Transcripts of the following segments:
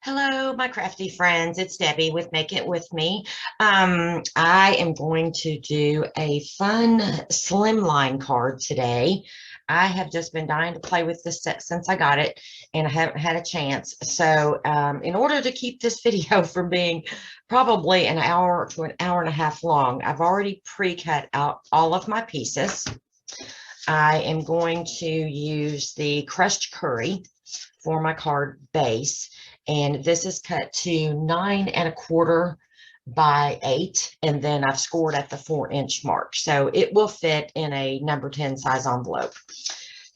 Hello, my crafty friends. It's Debbie with Make It With Me. I am going to do a fun slimline card today. I have just been dying to play with this set since I got it, and I haven't had a chance. So, in order to keep this video from being probably an hour to an hour and a half long, I've already pre-cut out all of my pieces. I am going to use the crushed curry for my card base. And this is cut to 9¼ by 8. And then I've scored at the 4-inch mark. So it will fit in a number 10 size envelope.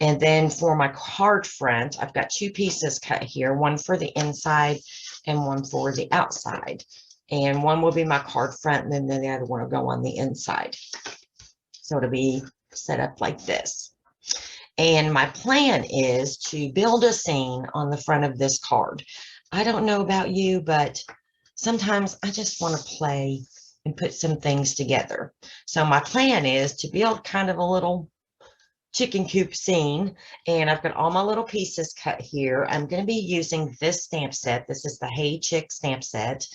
And then for my card front, I've got 2 pieces cut here, one for the inside and one for the outside. And one will be my card front, and then the other one will go on the inside. So it'll be set up like this. And my plan is to build a scene on the front of this card. I don't know about you, but sometimes I just want to play and put some things together. So my plan is to build kind of a little chicken coop scene, and I've got all my little pieces cut here. I'm going to be using this stamp set. This is the Hey Chick stamp set,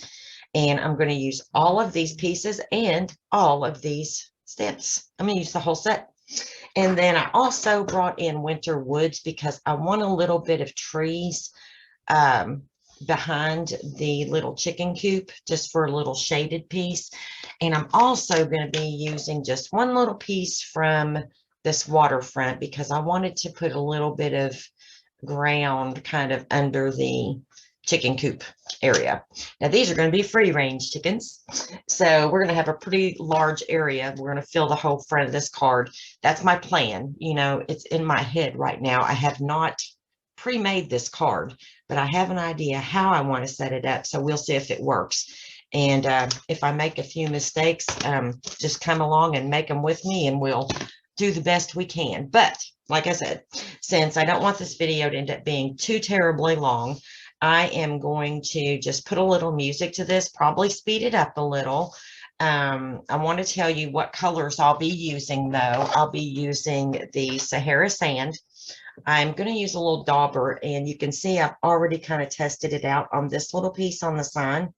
and I'm going to use all of these pieces and all of these stamps. I'm going to use the whole set. And then I also brought in winter woods because I want a little bit of trees behind the little chicken coop, just for a little shaded piece. And I'm also going to be using just one little piece from this waterfront because I wanted to put a little bit of ground kind of under the chicken coop area. Now these are going to be free range chickens, so we're going to have a pretty large area. We're going to fill the whole front of this card. That's my plan. You know, it's in my head right now. I have not pre-made this card, but I have an idea how I want to set it up, so we'll see if it works. And if I make a few mistakes, just come along and make them with me, and we'll do the best we can. But like I said, since I don't want this video to end up being too terribly long, I am going to just put a little music to this, probably speed it up a little. I want to tell you what colors I'll be using, though. I'll be using the Sahara Sand. I'm going to use a little dauber, and you can see I've already kind of tested it out on this little piece on the sign.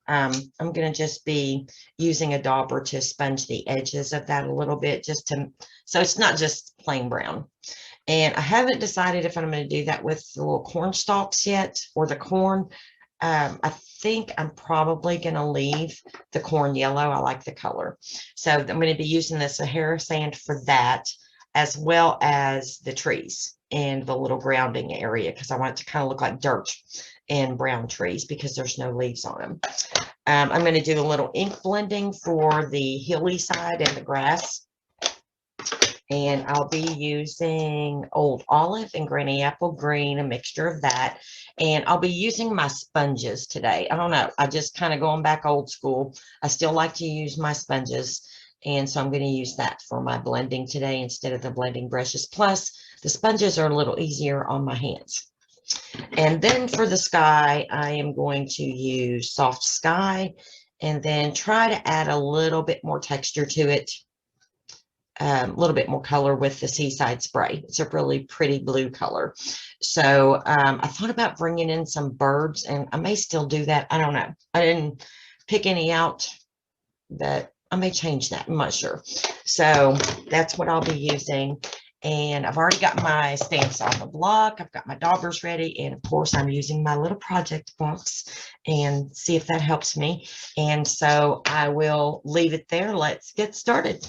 I'm going to just be using a dauber to sponge the edges of that a little bit, just to, so it's not just plain brown. And I haven't decided if I'm going to do that with the little corn stalks yet, or the corn. I think I'm probably going to leave the corn yellow. I like the color. So I'm going to be using the Sahara Sand for that, as well as the trees and the little grounding area, because I want it to kind of look like dirt and brown trees because there's no leaves on them. I'm going to do a little ink blending for the hilly side and the grass. And I'll be using Old Olive and Granny Apple Green, a mixture of that. And I'll be using my sponges today. I don't know. I just kind of going back old school. I still like to use my sponges. And so I'm going to use that for my blending today instead of the blending brushes. Plus, the sponges are a little easier on my hands. And then for the sky, I am going to use Soft Sky and then try to add a little bit more texture to it. A little bit more color with the Seaside Spray. It's a really pretty blue color. So I thought about bringing in some birds, and I may still do that. I don't know. I didn't pick any out, but I may change that. I'm not sure. So that's what I'll be using. And I've already got my stamps on the block. I've got my daubers ready. And of course, I'm using my little project box and see if that helps me. And so I will leave it there. Let's get started.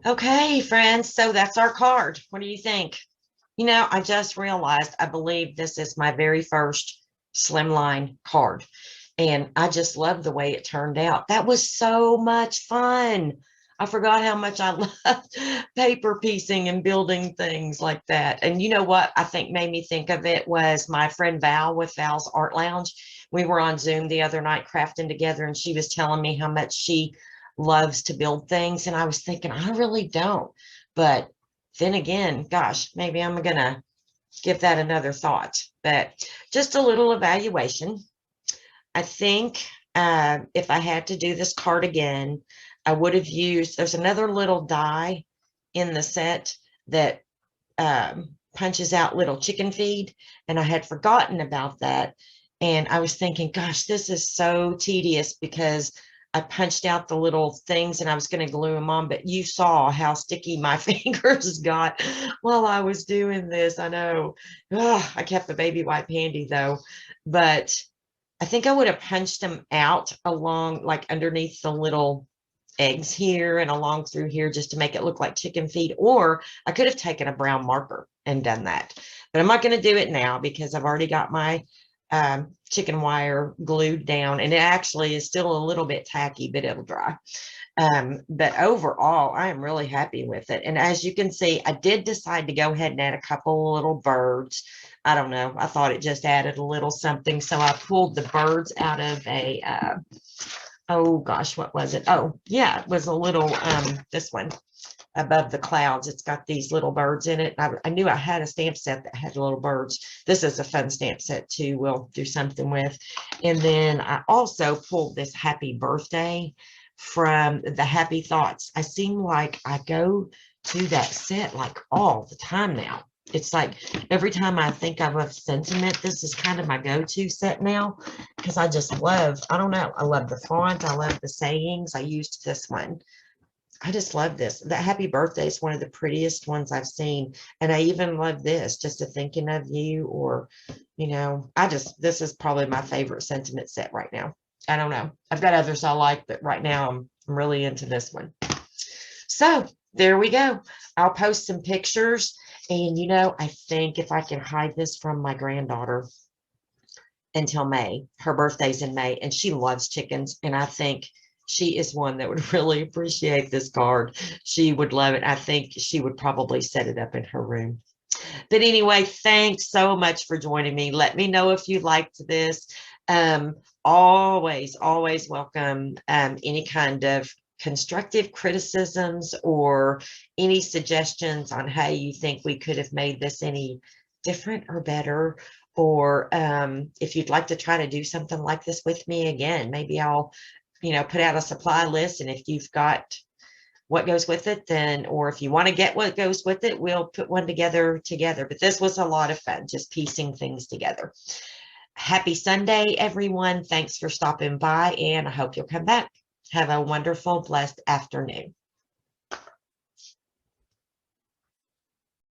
Okay, friends, so that's our card. What do you think? You know, I just realized I believe this is my very first Slimline card, and I just love the way it turned out. That was so much fun. I forgot how much I loved paper piecing and building things like that. And you know what I think made me think of it was my friend Val with Val's Art Lounge. We were on Zoom the other night crafting together, and she was telling me how much she loves to build things. And I was thinking, I really don't. But then again, gosh, maybe I'm going to give that another thought. But just a little evaluation. I think if I had to do this card again, I would have used, there's another little die in the set that punches out little chicken feed, and I had forgotten about that. And I was thinking, gosh, this is so tedious because I punched out the little things and I was going to glue them on, but you saw how sticky my fingers got while I was doing this. I know. Ugh, I kept the baby wipe handy though, but I think I would have punched them out along, like underneath the little eggs here and along through here just to make it look like chicken feed. Or I could have taken a brown marker and done that. But I'm not going to do it now because I've already got my chicken wire glued down, and it actually is still a little bit tacky, but it'll dry. But overall, I am really happy with it. And as you can see, I did decide to go ahead and add a couple little birds. I don't know. I thought it just added a little something. So I pulled the birds out of a, oh gosh, what was it? Oh, yeah, it was a little, this one above the clouds. It's got these little birds in it. I knew I had a stamp set that had little birds. This is a fun stamp set too. We'll do something with. And then I also pulled this happy birthday from the Happy Thoughts. I seem like I go to that set like all the time now. It's like every time I think of a sentiment, this is kind of my go-to set now because I just love, I don't know, I love the font. I love the sayings. I used this one. I just love this. That happy birthday is one of the prettiest ones I've seen. And I even love this, just a thinking of you, or, you know, this is probably my favorite sentiment set right now. I don't know. I've got others I like, but right now I'm really into this one. So there we go. I'll post some pictures. And, you know, I think if I can hide this from my granddaughter until May, her birthday's in May, and she loves chickens. And I think she is one that would really appreciate this card. She would love it. I think she would probably set it up in her room. But anyway, thanks so much for joining me. Let me know if you liked this. Always welcome any kind of constructive criticisms or any suggestions on how you think we could have made this any different or better. Or if you'd like to try to do something like this with me again, maybe I'll, you know, put out a supply list. And if you've got what goes with it, then, or if you want to get what goes with it, we'll put one together. But this was a lot of fun, just piecing things together. Happy Sunday, everyone. Thanks for stopping by, and I hope you'll come back. Have a wonderful, blessed afternoon.